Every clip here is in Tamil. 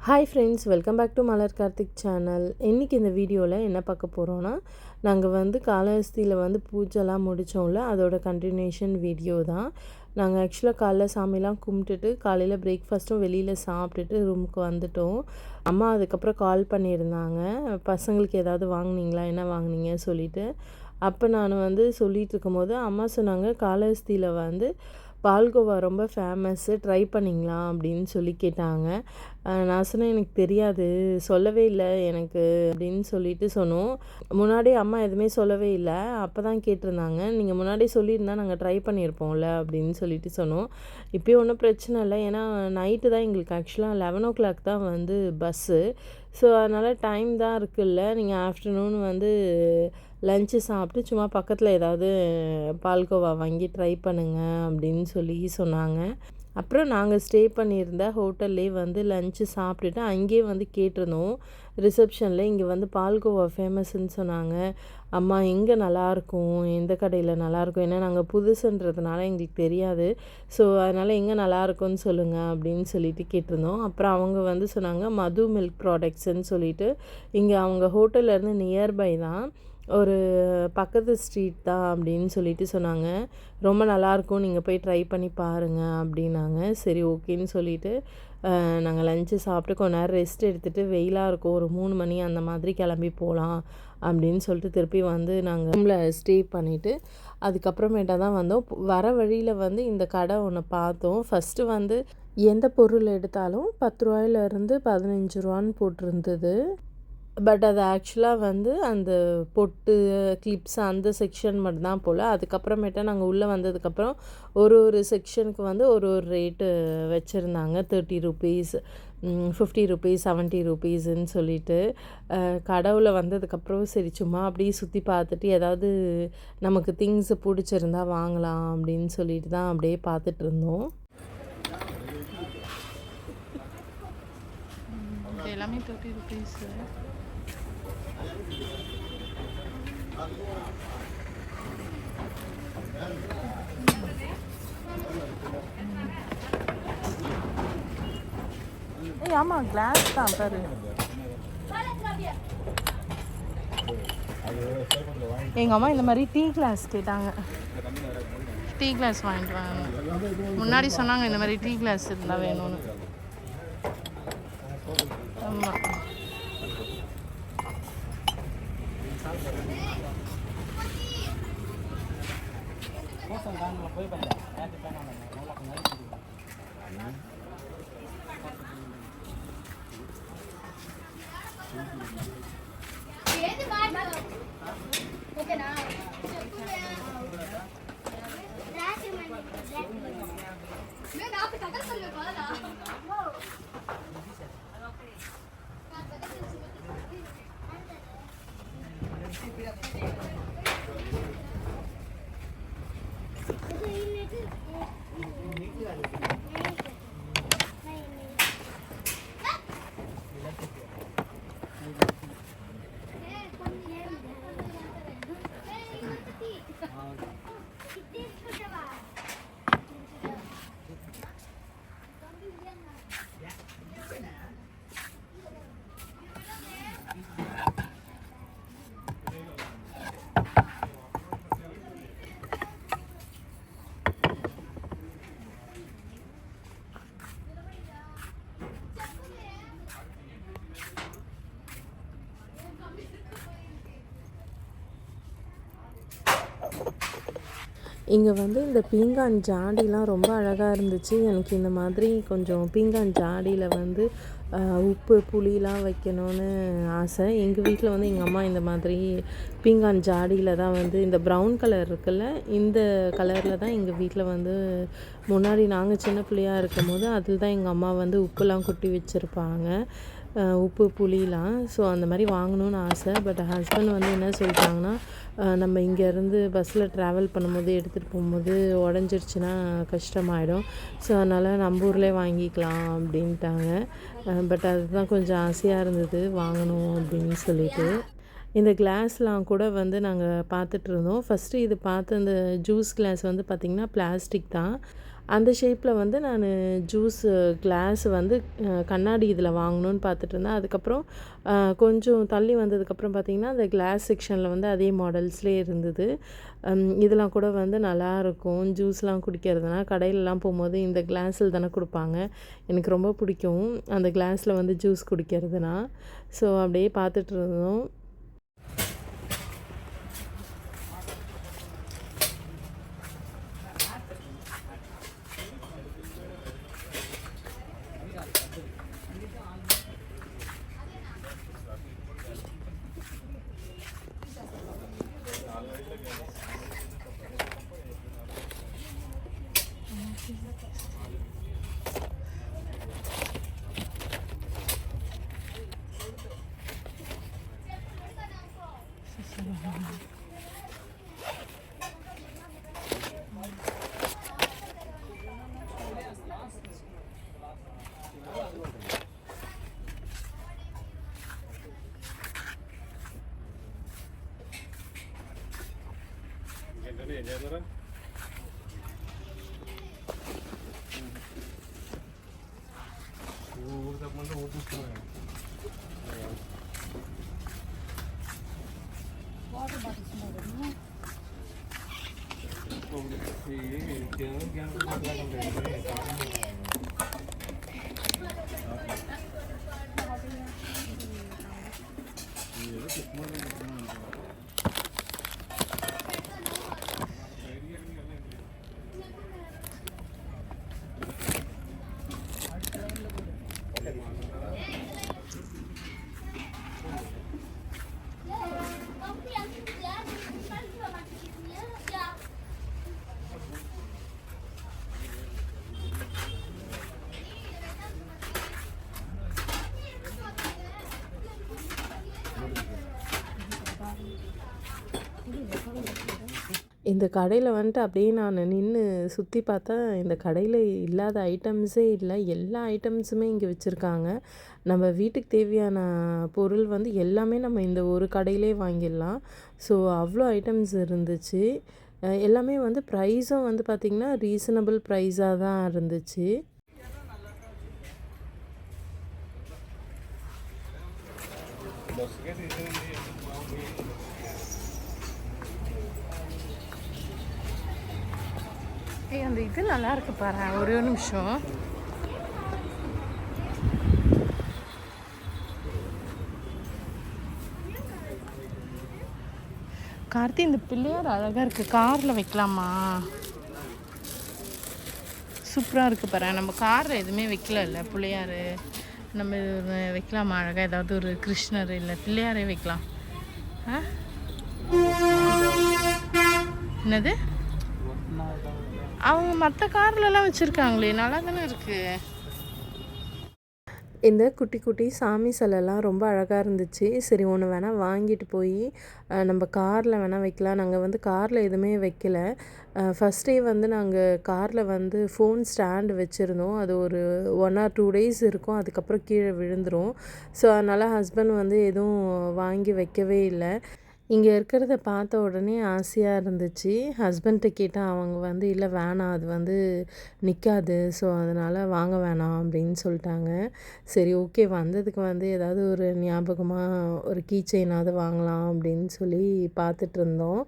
Hi friends, welcome back to Malar Karthik channel. இன்றைக்கி இந்த வீடியோவில் என்ன பார்க்க போகிறோன்னா, நாங்கள் காளஹஸ்தியில் பூஜைலாம் முடித்தோம்ல, அதோட கண்டினியூஷன் வீடியோ தான். நாங்கள் ஆக்சுவலாக காலைல சாமிலாம் கும்பிட்டுட்டு காலையில் பிரேக்ஃபாஸ்ட்டும் வெளியில் சாப்பிட்டுட்டு ரூமுக்கு வந்துட்டோம். அம்மா அதுக்கப்புறம் கால் பண்ணியிருந்தாங்க, பசங்களுக்கு ஏதாவது வாங்கினீங்களா, என்ன வாங்கினீங்க சொல்லிவிட்டு. அப்போ நான் சொல்லிகிட்டு இருக்கும்போது அம்மா சொன்னாங்க, காளஹஸ்தியில் பால்கோவா ரொம்ப ஃபேமஸ்ஸு, ட்ரை பண்ணிங்களா அப்படின்னு சொல்லி கேட்டாங்க. நான் சொன்னேன், எனக்கு தெரியாது, சொல்லவே இல்லை எனக்கு அப்படின்னு சொல்லிட்டு சொன்னோம். முன்னாடியே அம்மா எதுவுமே சொல்லவே இல்லை, அப்போ தான் கேட்டிருந்தாங்க. நீங்கள் முன்னாடியே சொல்லியிருந்தா நாங்கள் ட்ரை பண்ணியிருப்போம்ல அப்படின்னு சொல்லிட்டு சொன்னோம். இப்போயும் ஒன்றும் பிரச்சனை இல்லை, ஏன்னா நைட்டு தான் எங்களுக்கு ஆக்சுவலாக 11 o'clock தான் பஸ்ஸு. ஸோ அதனால் டைம் தான் இருக்குல்ல, நீங்கள் ஆஃப்டர்நூன் லஞ்சு சாப்பிட்டு சும்மா பக்கத்தில் ஏதாவது பால்கோவா வாங்கி ட்ரை பண்ணுங்கள் அப்படின்னு சொல்லி சொன்னாங்க. அப்புறம் நாங்கள் ஸ்டே பண்ணியிருந்த ஹோட்டல்லே லஞ்சு சாப்பிட்டுட்டு அங்கேயே கேட்டிருந்தோம் ரிசப்ஷனில். இங்கே பால்கோவா ஃபேமஸ்ன்னு சொன்னாங்க. அம்மா எங்கே நல்லாயிருக்கும், எந்த கடையில் நல்லாயிருக்கும், ஏன்னா நாங்கள் புதுசுன்றதுனால எங்களுக்கு தெரியாது. ஸோ அதனால் எங்கே நல்லாயிருக்கும்னு சொல்லுங்கள் அப்படின்னு சொல்லிட்டு கேட்டிருந்தோம். அப்புறம் அவங்க சொன்னாங்க மது மில்க் ப்ராடக்ட்ஸ்ன்னு சொல்லிட்டு, இங்கே அவங்க ஹோட்டல்லேருந்து நியர்பை தான், ஒரு பக்கத்து ஸ்ட்ரீட் தான் அப்படின்னு சொல்லிட்டு சொன்னாங்க. ரொம்ப நல்லாயிருக்கும், நீங்கள் போய் ட்ரை பண்ணி பாருங்கள் அப்படின்னாங்க. சரி ஓகேன்னு சொல்லிவிட்டு நாங்கள் லஞ்சு சாப்பிட்டு கொஞ்ச நேரம் ரெஸ்ட் எடுத்துகிட்டு, வெயிலாக இருக்கும், ஒரு 3 மணி அந்த மாதிரி கிளம்பி போகலாம் அப்படின்னு சொல்லிட்டு திருப்பி நாங்கள் ரூமில் ஸ்டே பண்ணிவிட்டு அதுக்கப்புறமேட்டா தான் வந்தோம். வர வழியில் இந்த கடை ஒன்று பார்த்தோம். ஃபஸ்ட்டு எந்த பொருள் எடுத்தாலும் 10 ரூபாயிலேருந்து 15 ரூபான்னு போட்டிருந்தது. பட் அது ஆக்சுவலாக அந்த பொட்டு, கிளிப்ஸ் அந்த செக்ஷன் மட்டும்தான் போல். அதுக்கப்புறமேட்டா நாங்கள் உள்ளே வந்ததுக்கப்புறம் ஒரு செக்ஷனுக்கு ஒரு ரேட்டு வச்சுருந்தாங்க. 30 rupees, 50 rupees, 70 rupeesன்னு சொல்லிட்டு. கடவுளை வந்ததுக்கப்புறம் சரி சும்மா அப்படியே சுற்றி பார்த்துட்டு ஏதாவது நமக்கு திங்ஸ் பிடிச்சிருந்தா வாங்கலாம் அப்படின்னு சொல்லிட்டு தான் அப்படியே பார்த்துட்டு இருந்தோம். எல்லாமே 30 rupees. ஆமாம், கிளாஸ் தான் பாரு. எங்கள் அம்மா இந்த மாதிரி டீ கிளாஸ் கேட்டாங்க, டீ கிளாஸ் வாங்கிட்டு வாங்க. முன்னாடி சொன்னாங்க இந்த மாதிரி டீ கிளாஸ் இருந்தால் வேணும்னு. ஆமாம், இங்கே இந்த பீங்கான் ஜாடிலாம் ரொம்ப அழகாக இருந்துச்சு. எனக்கு இந்த மாதிரி கொஞ்சம் பீங்கான் ஜாடியில் உப்பு புளிலாம் வைக்கணும்னு ஆசை. எங்கள் வீட்டில் எங்கள் அம்மா இந்த மாதிரி பீங்கான் ஜாடியில் தான் இந்த ப்ரௌன் கலர் இருக்குல்ல, இந்த கலரில் தான் எங்கள் வீட்டில் முன்னாடி நாங்கள் சின்ன பிள்ளையாக இருக்கும் போது அதில் தான் எங்கள் அம்மா உப்புலாம் கொட்டி வச்சுருப்பாங்க, உப்பு புளிலாம். ஸோ அந்த மாதிரி வாங்கணும்னு ஆசை. பட் ஹஸ்பண்ட் என்ன சொல்லிட்டாங்கன்னா, நம்ம இங்கேருந்து பஸ்ஸில் ட்ராவல் பண்ணும்போது எடுத்துகிட்டு போகும்போது உடஞ்சிருச்சுன்னா கஷ்டமாயிடும், ஸோ அதனால் நம்ம ஊர்லேயே வாங்கிக்கலாம் அப்படின்ட்டாங்க. பட் அதுதான் கொஞ்சம் ஆசையாக இருந்தது வாங்கணும் அப்படின்னு சொல்லிட்டு. இந்த கிளாஸ்லாம் கூட நாங்கள் பார்த்துட்ருந்தோம். ஃபஸ்ட்டு இது பார்த்த அந்த ஜூஸ் கிளாஸ் பார்த்திங்கன்னா பிளாஸ்டிக் தான். அந்த ஷேப்பில் வந்து நான் ஜூஸ் கிளாஸ் வந்து கண்ணாடி இதில் வாங்கணும்னு பார்த்துட்டு இருந்தேன். அதுக்கப்புறம் கொஞ்சம் தள்ளி வந்ததுக்கப்புறம் பார்த்திங்கன்னா அந்த கிளாஸ் செக்ஷனில் வந்து அதே மாடல்ஸ்லேயே இருந்தது. இதெல்லாம் கூட வந்து நல்லாயிருக்கும். ஜூஸ்லாம் குடிக்கிறதுனா கடையிலலாம் போகும்போது இந்த கிளாஸில் தானே கொடுப்பாங்க. எனக்கு ரொம்ப பிடிக்கும் அந்த கிளாஸில் வந்து ஜூஸ் குடிக்கிறதுனா. ஸோ அப்படியே பார்த்துட்டு இருந்தோம். இந்த கடையில் வந்துட்டு அப்படியே நான் நின்று சுற்றி பார்த்தா இந்த கடையில் இல்லாத ஐட்டம்ஸே இல்லை. எல்லா ஐட்டம்ஸுமே இங்கே வச்சுருக்காங்க. நம்ம வீட்டுக்கு தேவையான பொருள் வந்து எல்லாமே நம்ம இந்த ஒரு கடையிலே வாங்கிடலாம். ஸோ அவ்வளோ ஐட்டம்ஸ் இருந்துச்சு. எல்லாமே வந்து ப்ரைஸும் வந்து பார்த்திங்கன்னா ரீசனபிள் ப்ரைஸாக தான் இருந்துச்சு. அந்த இது நல்லா இருக்கு பாரு. ஒரே ஒரு நிமிஷம். கார்த்தி, இந்த பிள்ளையார் அழகா இருக்கு. கார்ல வைக்கலாமா? சூப்பரா இருக்கு பாரு. நம்ம கார்ல எதுவுமே வைக்கல பிள்ளையார். நம்ம வைக்கலாமா அழகா? ஏதாவது ஒரு கிருஷ்ணர் இல்லை பிள்ளையாரே வைக்கலாம். என்னது அவங்க மற்ற கார்லலாம் வச்சுருக்காங்களே, நல்லா தானே இருக்குது. இந்த குட்டி குட்டி சாமி சிலைலாம் ரொம்ப அழகாக இருந்துச்சு. சரி ஒன்று வேணால் வாங்கிட்டு போய் நம்ம காரில் வேணால் வைக்கலாம். நாங்கள் வந்து காரில் எதுவுமே வைக்கல. ஃபஸ்ட் டே வந்து நாங்கள் காரில் வந்து ஃபோன் ஸ்டாண்டு வச்சுருந்தோம். அது ஒரு 1 or 2 days இருக்கும். அதுக்கப்புறம் கீழே விழுந்துடும். ஸோ அதனால் ஹஸ்பண்ட் வந்து எதுவும் வாங்கி வைக்கவே இல்லை. இங்கே இருக்கிறத பார்த்த உடனே ஆசையாக இருந்துச்சு. ஹஸ்பண்ட்ட கேட்டால் அவங்க வந்து இல்லை வேணாம், அது வந்து நிற்காது, ஸோ அதனால் வாங்க வேணாம் அப்படின்னு சொல்லிட்டாங்க. சரி ஓகே, வந்ததுக்கு வந்து ஏதாவது ஒரு ஞாபகமாக ஒரு கீ செயினாவது வாங்கலாம் அப்படின்னு சொல்லி பார்த்துட்ருந்தோம்.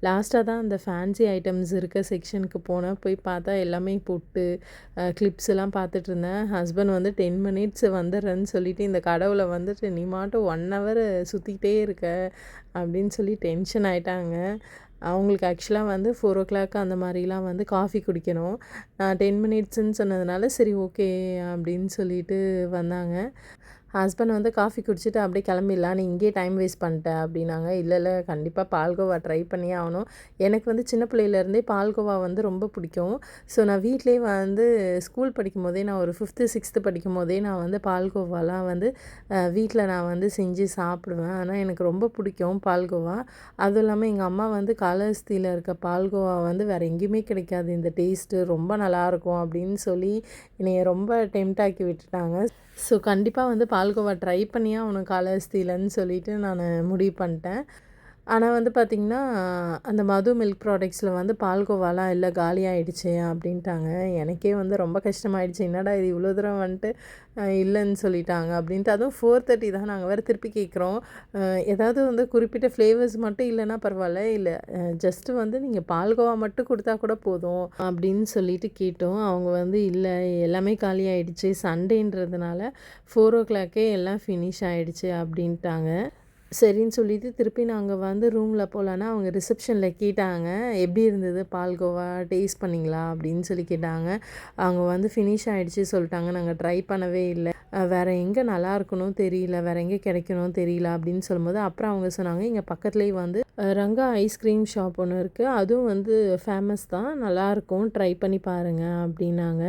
லாஸ்ட்டாக தான் அந்த ஃபேன்சி ஐட்டம்ஸ் இருக்க செக்ஷனுக்கு போனேன். போய் பார்த்தா எல்லாமே பொட்டு, கிளிப்ஸ் எல்லாம் பார்த்துட்டு இருந்தேன். ஹஸ்பண்ட் வந்து 10 minutes வந்துடுறேன்னு சொல்லிவிட்டு இந்த கடவுளை வந்துட்டு நீ மாட்டும் 1 hour சுற்றிக்கிட்டே இருக்க அப்படின்னு சொல்லி டென்ஷன் ஆகிட்டாங்க. அவங்களுக்கு ஆக்சுவலாக வந்து 4 o'clock அந்த மாதிரிலாம் வந்து காஃபி குடிக்கணும். நான் 10 minutesன்னு சொன்னதுனால சரி ஓகே அப்படின்னு சொல்லிட்டு வந்தாங்க. ஹஸ்பண்ட் வந்து காஃபி குடிச்சிட்டு அப்படியே கிளம்பிடலாம், நீ இங்கேயே டைம் வேஸ்ட் பண்ணிட்ட அப்படின்னாங்க. இல்லை கண்டிப்பாக பால்கோவா ட்ரை பண்ணியே ஆகணும். எனக்கு வந்து சின்ன பிள்ளையிலேருந்தே பால்கோவா வந்து ரொம்ப பிடிக்கும். ஸோ நான் வீட்டிலேயே வந்து ஸ்கூல் படிக்கும் போதே, நான் ஒரு 5th 6th படிக்கும் போதே நான் வந்து பால்கோவாலாம் வந்து வீட்டில் நான் வந்து செஞ்சு சாப்பிடுவேன். ஆனால் எனக்கு ரொம்ப பிடிக்கும் பால்கோவா. அதுவும் இல்லாமல் எங்கள் அம்மா வந்து காளஹஸ்தியில் இருக்க பால்கோவா வந்து வேறு எங்கேயுமே கிடைக்காது, இந்த டேஸ்ட்டு ரொம்ப நல்லாயிருக்கும் அப்படின்னு சொல்லி என்னைய ரொம்ப டெம்ட் ஆக்கி விட்டுட்டாங்க. ஸோ கண்டிப்பாக வந்து பால்கோவா ட்ரை பண்ணியே ஆகணும் காளஹஸ்திலன்னு சொல்லிட்டு நான் முடிவு பண்ணிட்டேன். ஆனால் வந்து பார்த்திங்கன்னா, அந்த மது மில்க் ப்ராடக்ட்ஸில் வந்து பால்கோவாலாம் இல்லை, காலியாகிடுச்சு அப்படின்ட்டாங்க. எனக்கே வந்து ரொம்ப கஷ்டமாயிடுச்சு, என்னடா இது இவ்வளோ தூரம் வந்துட்டு இல்லைன்னு சொல்லிட்டாங்க அப்படின்ட்டு. அதுவும் 4:30 தான், நாங்கள் வேறு திருப்பி கேட்குறோம். ஏதாவது வந்து குறிப்பிட்ட ஃப்ளேவர்ஸ் மட்டும் இல்லைன்னா பரவாயில்ல, இல்லை ஜஸ்ட்டு வந்து நீங்கள் பால்கோவா மட்டும் கொடுத்தா கூட போதும் அப்படின்னு சொல்லிட்டு கேட்டோம். அவங்க வந்து இல்லை எல்லாமே காலி ஆகிடுச்சு, சண்டேன்றதுனால 4 o'clock எல்லாம் ஃபினிஷ் ஆகிடுச்சு அப்படின்ட்டாங்க. சரின்னு சொல்லிட்டு திருப்பி நாங்கள் வந்து ரூமில் போகலான்னா அவங்க ரிசப்ஷனில் கேட்டாங்க, எப்படி இருந்தது பால்கோவா, டேஸ்ட் பண்ணிங்களா அப்படின்னு சொல்லி கேட்டாங்க. அவங்க வந்து ஃபினிஷ் ஆகிடுச்சு சொல்லிட்டாங்க, நாங்கள் ட்ரை பண்ணவே இல்லை, வேறு எங்கே நல்லா இருக்கணும் தெரியல, வேறு எங்கே கிடைக்கணும் தெரியல அப்படின்னு சொல்லும்போது, அப்புறம் அவங்க சொன்னாங்க இங்கே பக்கத்துலேயே வந்து ரங்கா ஐஸ்கிரீம் ஷாப் ஒன்று இருக்குது, அதுவும் வந்து ஃபேமஸ் தான், நல்லாயிருக்கும், ட்ரை பண்ணி பாருங்கள் அப்படின்னாங்க.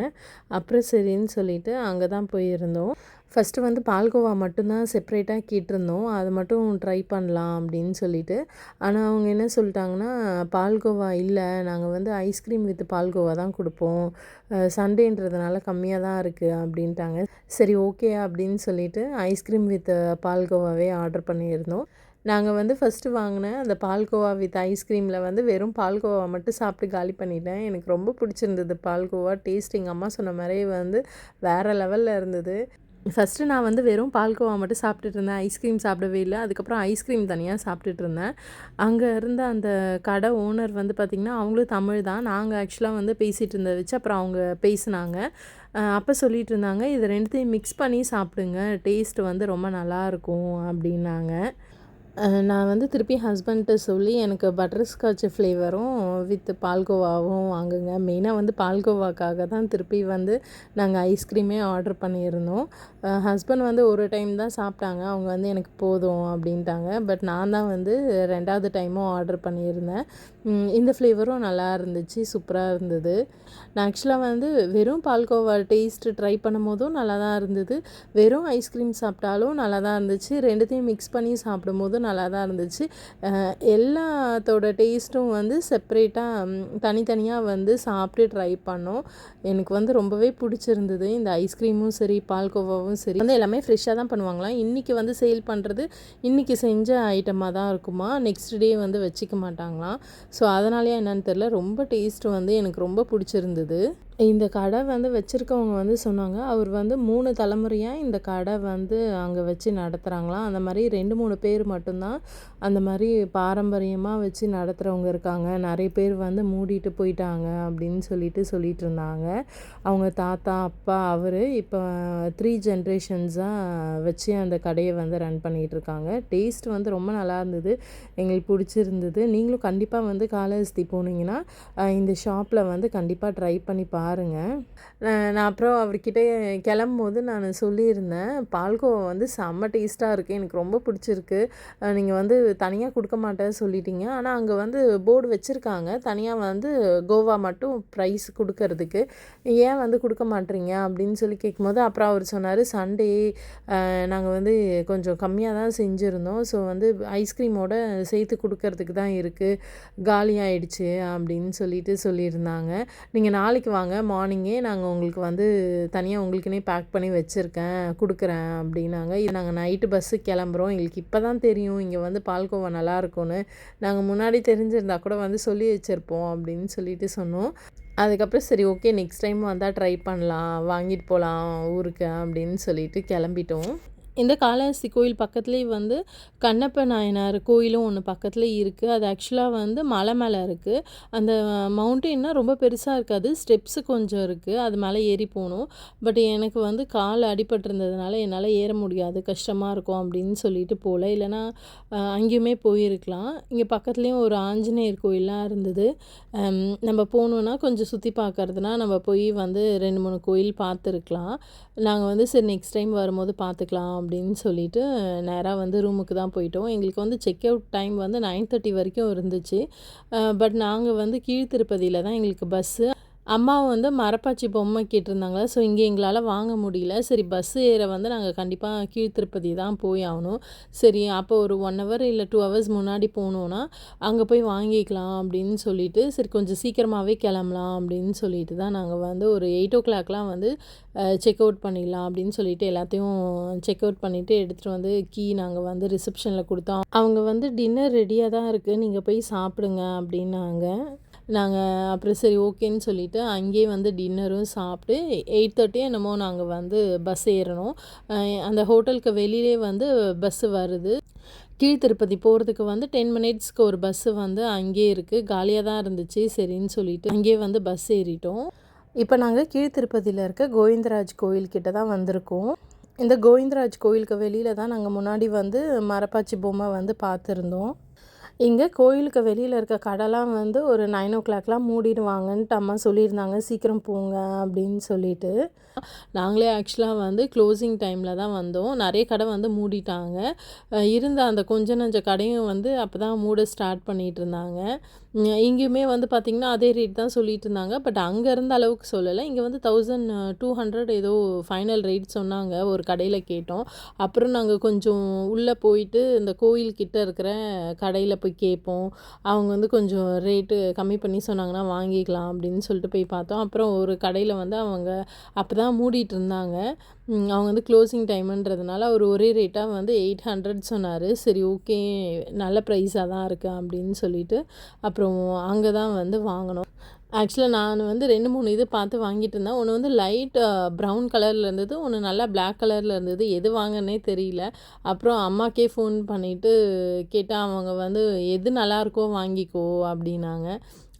அப்புறம் சரின்னு சொல்லிவிட்டு அங்கே தான் போயிருந்தோம். ஃபஸ்ட்டு வந்து பால்கோவா மட்டும்தான் செப்ரேட்டாக கேட்டிருந்தோம், அது மட்டும் ட்ரை பண்ணலாம் அப்படின்னு சொல்லிட்டு. ஆனால் அவங்க என்ன சொல்லிட்டாங்கன்னா, பால்கோவா இல்லை, நாங்கள் வந்து ஐஸ்கிரீம் வித் பால்கோவா தான் கொடுப்போம், சண்டேன்றதுனால கம்மியாக தான் இருக்குது அப்படின்ட்டாங்க. சரி ஓகே அப்படின்னு சொல்லிட்டு ஐஸ்கிரீம் வித் பால்கோவாவே ஆர்டர் பண்ணியிருந்தோம். நாங்கள் வந்து ஃபஸ்ட்டு வாங்கின அந்த பால்கோவா வித் ஐஸ்கிரீமில் வந்து வெறும் பால்கோவா மட்டும் சாப்பிட்டு காலி பண்ணிட்டேன். எனக்கு ரொம்ப பிடிச்சிருந்தது பால்கோவா டேஸ்ட், எங்கள் அம்மா சொன்ன மாதிரியே வந்து வேறு லெவலில் இருந்தது. ஃபஸ்ட்டு நான் வந்து வெறும் பால்கோவா மட்டும் சாப்பிட்டுட்டு இருந்தேன், ஐஸ்கிரீம் சாப்பிடவே இல்லை. அதுக்கப்புறம் ஐஸ்கிரீம் தனியாக சாப்பிட்டுட்டு இருந்தேன். அங்கே இருந்த அந்த கடை ஓனர் வந்து பார்த்திங்கன்னா, அவங்களும் தமிழ் தான். நாங்கள் ஆக்சுவலாக வந்து பேசிகிட்டு இருந்ததை வச்சு அப்புறம் அவங்க பேசினாங்க. அப்போ சொல்லிகிட்டு இருந்தாங்க, இது ரெண்டுத்தையும் மிக்ஸ் பண்ணி சாப்பிடுங்க, டேஸ்ட் வந்து ரொம்ப நல்லாயிருக்கும் அப்படின்னாங்க. நான் வந்து திருப்பி ஹஸ்பண்ட்ட சொல்லி எனக்கு பட்டர்ஸ்காட்ச் ஃப்ளேவரும் வித் பால்கோவாவும் வாங்குங்க. மெயினாக வந்து பால்கோவாக்காக தான் திருப்பி வந்து நாங்கள் ஐஸ்கிரீமே ஆர்டர் பண்ணியிருந்தோம். ஹஸ்பண்ட் வந்து ஒரு டைம் தான் சாப்பிட்டாங்க, அவங்க வந்து எனக்கு போதும் அப்படின்ட்டாங்க. பட் நான் தான் வந்து 2வது டைமும் ஆர்டர் பண்ணியிருந்தேன். இந்த ஃப்ளேவரும் நல்லா இருந்துச்சு, சூப்பராக இருந்தது. நான் ஆக்சுவலாக வந்து வெறும் பால்கோவா டேஸ்ட்டு ட்ரை பண்ணும்போதும் நல்லா தான் இருந்தது, வெறும் ஐஸ்கிரீம் சாப்பிட்டாலும் நல்லா தான் இருந்துச்சு, ரெண்டுத்தையும் மிக்ஸ் பண்ணி சாப்பிடும்போது நல்லா தான் இருந்துச்சு. எல்லாத்தோட டேஸ்ட்டும் வந்து செப்ரேட்டாக தனித்தனியாக வந்து சாப்பிட்டு ட்ரை பண்ணோம். எனக்கு வந்து ரொம்பவே பிடிச்சிருந்தது. இந்த ஐஸ்கிரீமும் சரி பால்கோவாவும் சரி வந்து எல்லாமே ஃப்ரெஷ்ஷாக தான் பண்ணுவாங்களாம். இன்றைக்கி வந்து சேல் பண்ணுறது இன்றைக்கி செஞ்ச ஐட்டமாக தான் இருக்குமா, நெக்ஸ்ட் டே வந்து வச்சுக்க மாட்டாங்களாம். ஸோ அதனாலேயே என்னென்னு தெரில, ரொம்ப டேஸ்ட்டு வந்து எனக்கு ரொம்ப பிடிச்சிருந்தது. இந்த கடை வந்து வச்சுருக்கவங்க வந்து சொன்னாங்க, அவர் வந்து 3 தலைமுறையாக இந்த கடை வந்து அங்கே வச்சு நடத்துகிறாங்களாம். அந்த மாதிரி 2-3 பேர் மட்டும்தான் அந்த மாதிரி பாரம்பரியமாக வச்சு நடத்துகிறவங்க இருக்காங்க, நிறைய பேர் வந்து மூடிட்டு போயிட்டாங்க அப்படின்னு சொல்லிட்டு இருந்தாங்க. அவங்க தாத்தா அப்பா அவர் இப்போ 3 ஜென்ரேஷன்ஸாக வச்சு அந்த கடையை வந்து ரன் பண்ணிகிட்ருக்காங்க. டேஸ்ட் வந்து ரொம்ப நல்லா இருந்தது, எங்களுக்கு பிடிச்சிருந்தது. நீங்களும் கண்டிப்பாக வந்து காளஹஸ்தி போனீங்கன்னா இந்த ஷாப்பில் வந்து கண்டிப்பாக ட்ரை பண்ணி பாருங்கள். நான் அப்புறம் அவர்கிட்ட கிளம்பும்போது நான் சொல்லியிருந்தேன், பால்கோவா வந்து செம்ம டேஸ்ட்டாக இருக்குது, எனக்கு ரொம்ப பிடிச்சிருக்கு, நீங்கள் வந்து தனியாக கொடுக்க மாட்டேன்னு சொல்லிட்டீங்க, ஆனால் அங்கே வந்து போர்டு வச்சுருக்காங்க தனியாக வந்து கோவா மட்டும் ப்ரைஸ் கொடுக்கறதுக்கு, ஏன் வந்து கொடுக்க மாட்டீங்க அப்படின்னு சொல்லி கேட்கும்போது, அப்புறம் அவர் சொன்னார், சண்டே நாங்கள் வந்து கொஞ்சம் கம்மியாக தான் செஞ்சுருந்தோம், ஸோ வந்து ஐஸ்கிரீமோட சேர்த்து கொடுக்கறதுக்கு தான் இருக்குது, காலி ஆகிடுச்சு அப்படின்னு சொல்லியிருந்தாங்க. நீங்கள் நாளைக்கு வாங்க, மார்னிங்கே நாங்கள் உங்களுக்கு வந்து தனியாக உங்களுக்குன்னே பேக் பண்ணி வச்சுருக்கேன், கொடுக்குறேன் அப்படின்னாங்க. இது நாங்கள் நைட்டு பஸ்ஸுக்கு கிளம்புறோம், எங்களுக்கு இப்போ தான் தெரியும் இங்கே வந்து பால்கோவா நல்லாயிருக்கும்னு, நாங்கள் முன்னாடி தெரிஞ்சிருந்தா கூட வந்து சொல்லி வச்சுருப்போம் அப்படின்னு சொல்லிட்டு சொன்னோம். அதுக்கப்புறம் சரி ஓகே நெக்ஸ்ட் டைம் வந்தால் ட்ரை பண்ணலாம், வாங்கிட்டு போகலாம் ஊருக்கு அப்படின்னு சொல்லிட்டு கிளம்பிட்டோம். இந்த காளஹஸ்தி கோயில் பக்கத்துலேயே வந்து கண்ணப்ப நாயனார் கோயிலும் ஒன்று பக்கத்தில் இருக்குது. அது ஆக்சுவலாக வந்து மலை மேலே இருக்குது. அந்த மவுண்டெயின்னா ரொம்ப பெருசாக இருக்காது, ஸ்டெப்ஸு கொஞ்சம் இருக்குது, அது மேலே ஏறி போகணும். பட் எனக்கு வந்து கால் அடிபட்டிருந்ததுனால என்னால் ஏற முடியாது, கஷ்டமாக இருக்கும் அப்படின்னு சொல்லிட்டு போகல, இல்லைனா அங்கேயுமே போயிருக்கலாம். இங்கே பக்கத்துலேயும் ஒரு ஆஞ்சநேயர் கோயிலெலாம் இருந்தது. நம்ம போகணுன்னா கொஞ்சம் சுற்றி பார்க்கறதுனா நம்ம போய் வந்து 2-3 கோயில் பார்த்துருக்கலாம். நாங்கள் வந்து சரி நெக்ஸ்ட் டைம் வரும்போது பார்த்துக்கலாம் அப்படின்னு சொல்லிட்டு நேராக வந்து ரூமுக்கு தான் போயிட்டோம். எங்களுக்கு வந்து செக் அவுட் டைம் வந்து 9:30 வரைக்கும் இருந்துச்சு. பட் நாங்கள் வந்து கீழ்த்திருப்பதியில் தான் எங்களுக்கு பஸ்ஸு. அம்மா வந்து மரப்பாச்சி பொம்மை கேட்டிருந்தாங்களா, ஸோ இங்கே எங்களால் வாங்க முடியல. சரி பஸ் ஏற வந்து நாங்கள் கண்டிப்பாக கீழ்த்திருப்பதி தான் போய் ஆகணும். சரி அப்போ ஒரு 1 ஹவர் இல்லை 2 ஹவர்ஸ் முன்னாடி போனோன்னா அங்கே போய் வாங்கிக்கலாம் அப்படின்னு சொல்லிட்டு, சரி கொஞ்சம் சீக்கிரமாகவே கிளம்பலாம் அப்படின்னு சொல்லிட்டு தான் நாங்கள் வந்து ஒரு 8:00 வந்து செக் அவுட் பண்ணிடலாம் அப்படின்னு சொல்லிட்டு எல்லாத்தையும் செக் அவுட் பண்ணிவிட்டு எடுத்துகிட்டு வந்து கீ நாங்கள் வந்து ரிசப்ஷனில் கொடுத்தோம். அவங்க வந்து டின்னர் ரெடியாக தான் இருக்குது, நீங்கள் போய் சாப்பிடுங்க அப்படின்னாங்க. நாங்கள் அப்புறம் சரி ஓகேன்னு சொல்லிவிட்டு அங்கேயே வந்து டின்னரும் சாப்பிட்டு 8:30 என்னமோ நாங்கள் வந்து பஸ் ஏறணும். அந்த ஹோட்டலுக்கு வெளியிலே வந்து பஸ்ஸு வருது. கீழ்த்திருப்பதி போகிறதுக்கு வந்து 10 மினிட்ஸ்க்கு ஒரு பஸ்ஸு வந்து அங்கேயே இருக்குது. காலியாக தான் இருந்துச்சு. சரின்னு சொல்லிவிட்டு அங்கேயே வந்து பஸ் ஏறிட்டோம். இப்போ நாங்கள் கீழ்த்திருப்பதியில் இருக்க கோவிந்தராஜ் கோயில்கிட்ட தான் வந்திருக்கோம். இந்த கோவிந்தராஜ் கோயிலுக்கு வெளியில் தான் நாங்கள் முன்னாடி வந்து மரப்பாச்சி பொம்மை வந்து பார்த்துருந்தோம். இங்கே கோயிலுக்கு வெளியில் இருக்க கடைலாம் வந்து ஒரு 9:00 மூடிடுவாங்கன்ட்டு அம்மா சொல்லியிருந்தாங்க, சீக்கிரம் போங்க அப்படின்னு சொல்லிட்டு. நாங்களே ஆக்சுவலாக வந்து க்ளோசிங் டைமில் தான் வந்தோம். நிறைய கடை வந்து மூடிட்டாங்க. இருந்த அந்த கொஞ்ச நஞ்ச கடையும் வந்து அப்போ தான் மூட ஸ்டார்ட் பண்ணிகிட்டு இருந்தாங்க. இங்கேயுமே வந்து பார்த்திங்கன்னா அதே ரேட் தான் சொல்லிட்டு இருந்தாங்க. பட் அங்கே இருந்த அளவுக்கு சொல்லலை. இங்கே வந்து 1200 ஏதோ ஃபைனல் ரேட் சொன்னாங்க. ஒரு கடையில் கேட்டோம். அப்புறம் நாங்கள் கொஞ்சம் உள்ளே போயிட்டு இந்த கோயில்கிட்ட இருக்கிற கடையில் போய் கேட்போம். அவங்க வந்து கொஞ்சம் ரேட்டு கம்மி பண்ணி சொன்னாங்கன்னா வாங்கிக்கலாம் அப்படின்னு சொல்லிட்டு போய் பார்த்தோம். அப்புறம் ஒரு கடையில் வந்து அவங்க அப்போ தான் மூடிட்டு இருந்தாங்க. அவங்க வந்து க்ளோசிங் டைமுன்றதுனால அவர் ஒரே ரேட்டாக வந்து 800 சொன்னார். சரி ஓகே, நல்ல ப்ரைஸாக தான் இருக்குது அப்படின்னு சொல்லிட்டு அப்புறம் அங்கே தான் வந்து வாங்கினோம். ஆக்சுவலாக நான் வந்து 2-3 இது பார்த்து வாங்கிட்டு இருந்தேன். ஒன்று வந்து லைட் ப்ரௌன் கலரில் இருந்தது, ஒன்று நல்லா பிளாக் கலரில் இருந்தது. எது வாங்கினே தெரியல. அப்புறம் அம்மாக்கே ஃபோன் பண்ணிவிட்டு கேட்டால் அவங்க வந்து எது நல்லாயிருக்கோ வாங்கிக்கோ அப்படின்னாங்க.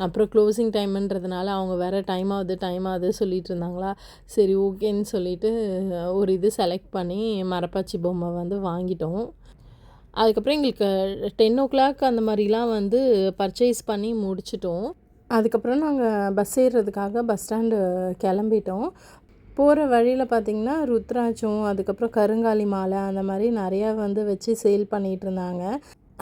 அப்புறம் க்ளோசிங் டைமுன்றதுனால அவங்க வேறு டைம் ஆகுது சொல்லிகிட்டு இருந்தாங்களா, சரி ஓகேன்னு சொல்லிவிட்டு ஒரு இது செலக்ட் பண்ணி மரப்பாச்சி பொம்மை வந்து வாங்கிட்டோம். அதுக்கப்புறம் எங்களுக்கு 10:00 அந்த மாதிரிலாம் வந்து பர்ச்சேஸ் பண்ணி முடிச்சிட்டோம். அதுக்கப்புறம் நாங்கள் பஸ் ஏறுறதுக்காக பஸ் ஸ்டாண்டு கிளம்பிட்டோம். போகிற வழியில் பார்த்திங்கன்னா ருத்ராட்சம், அதுக்கப்புறம் கருங்காலி மாலை அந்த மாதிரி நிறையா வந்து வச்சு சேல் பண்ணிகிட்டு இருந்தாங்க.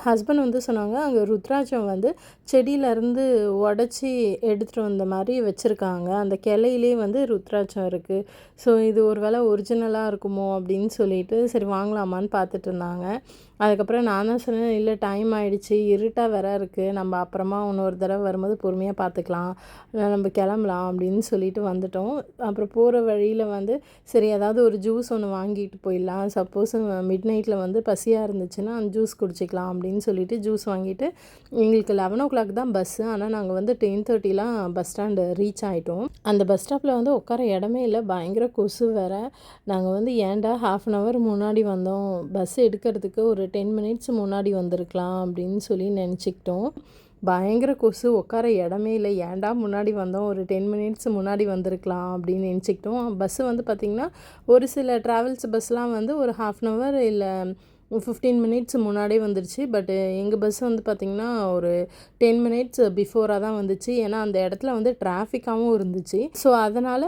ஹஸ்பண்ட் வந்து சொன்னாங்க, அங்கே ருத்ராட்சம் வந்து செடியிலேருந்து உடச்சி எடுத்துகிட்டு வந்த மாதிரி வச்சுருக்காங்க. அந்த கிளையிலே வந்து ருத்ராட்சம் இருக்குது. ஸோ இது ஒரு வேளை ஒரிஜினலாக இருக்குமோ அப்படின்னு சொல்லிட்டு சரி வாங்கலாமான்னு பார்த்துட்டு இருந்தாங்க. அதுக்கப்புறம் நான் தான் சொன்னேன், இல்லை டைம் ஆகிடுச்சி, இருட்டாக வேற இருக்குது, நம்ம அப்புறமா இன்னொரு தடவை வரும்போது பொறுமையாக பார்த்துக்கலாம், நம்ம கிளம்பலாம் அப்படின்னு சொல்லிட்டு வந்துட்டோம். அப்புறம் போகிற வழியில் வந்து சரி ஏதாவது ஒரு ஜூஸ் ஒன்று வாங்கிட்டு போயிடலாம், சப்போஸ் மிட் நைட்டில் வந்து பசியாக இருந்துச்சுன்னா அந்த ஜூஸ் குடிச்சிக்கலாம் அப்படின்னு சொல்லிட்டு ஜூஸ் வாங்கிட்டு எங்களுக்கு 11:00 தான் பஸ்ஸு. ஆனால் நாங்கள் வந்து 10:30 பஸ் ஸ்டாண்டு ரீச் ஆகிட்டோம். அந்த பஸ் ஸ்டாப்பில் வந்து உட்கார இடமே இல்லை, பயங்கர கொசு வேறு. நாங்கள் வந்து ஏன்டா 1/2 ஹவர் முன்னாடி வந்தோம், பஸ் எடுக்கிறதுக்கு ஒரு 10 மினிட்ஸ் முன்னாடி வந்திருக்கலாம் அப்படின்னு சொல்லி நினச்சிக்கிட்டோம். பயங்கர கொசு, உட்கார இடமே இல்லை, ஏன்டா முன்னாடி வந்தோம், ஒரு 10 மினிட்ஸ் முன்னாடி வந்திருக்கலாம் அப்படின்னு நினச்சிக்கிட்டோம். பஸ்ஸு வந்து பார்த்திங்கன்னா ஒரு சில ட்ராவல்ஸ் பஸ்லாம் வந்து ஒரு 1/2 ஹவர் இல்லை 15 மினிட்ஸ் முன்னாடியே வந்துடுச்சு. பட் எங்கள் பஸ் வந்து பார்த்திங்கன்னா ஒரு 10 மினிட்ஸ் பிஃபோராக தான் வந்துச்சு. ஏன்னா அந்த இடத்துல வந்து டிராஃபிக்காகவும் இருந்துச்சு. ஸோ அதனால்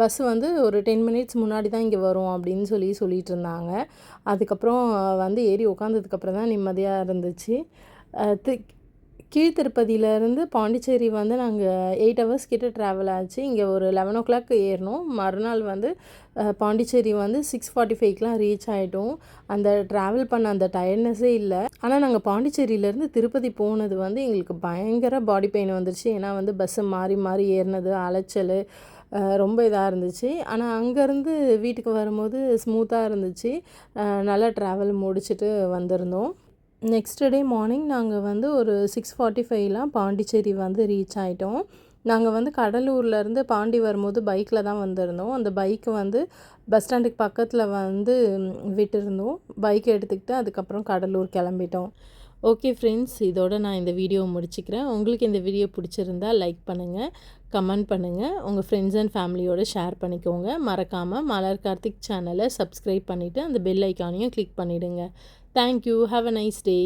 பஸ் வந்து ஒரு 10 மினிட்ஸ் முன்னாடி தான் இங்கே வரும் அப்படின்னு சொல்லிட்டு இருந்தாங்க. அதுக்கப்புறம் வந்து ஏறி உட்காந்ததுக்கப்புறம் தான் நிம்மதியாக இருந்துச்சு. கீழ்த்திருப்பதியிலேருந்து பாண்டிச்சேரி வந்து நாங்கள் 8 ஹவர்ஸ் கிட்ட ட்ராவல் ஆச்சு. இங்கே ஒரு 11:00 ஏறினோம். மறுநாள் வந்து பாண்டிச்சேரி வந்து 6:45 ரீச் ஆகிட்டோம். அந்த ட்ராவல் பண்ண அந்த டயர்ட்னஸே இல்லை. ஆனால் நாங்கள் பாண்டிச்சேரியிலேருந்து திருப்பதி போனது வந்து எங்களுக்கு பயங்கர பாடி பெயின் வந்துருச்சு. ஏன்னா வந்து பஸ்ஸு மாறி மாறி ஏறினது, அலைச்சல் ரொம்ப இதாக இருந்துச்சு. ஆனால் அங்கேருந்து வீட்டுக்கு வரும்போது ஸ்மூத்தாக இருந்துச்சு. நல்லா ட்ராவல் முடிச்சுட்டு வந்திருந்தோம். நெக்ஸ்ட் டே மார்னிங் நாங்கள் வந்து ஒரு 6:45 பாண்டிச்சேரி வந்து ரீச் ஆகிட்டோம். நாங்கள் வந்து கடலூர்லேருந்து பாண்டி வரும்போது பைக்கில் தான் வந்திருந்தோம். அந்த பைக்கு வந்து பஸ் ஸ்டாண்டுக்கு பக்கத்தில் வந்து விட்டுருந்தோம். பைக் எடுத்துக்கிட்டு அதுக்கப்புறம் கடலூர் கிளம்பிட்டோம். ஓகே ஃப்ரெண்ட்ஸ், இதோட நான் இந்த வீடியோவை முடிச்சுக்கிறேன். உங்களுக்கு இந்த வீடியோ பிடிச்சிருந்தா லைக் பண்ணுங்கள், கமெண்ட் பண்ணுங்கள், உங்கள் ஃப்ரெண்ட்ஸ் அண்ட் ஃபேமிலியோடு ஷேர் பண்ணிக்கோங்க. மறக்காமல் மலர் கார்த்திக் சேனலை சப்ஸ்கிரைப் பண்ணிவிட்டு அந்த பெல் ஐக்கானையும் கிளிக் பண்ணிவிடுங்க. Thank you. Have a nice day.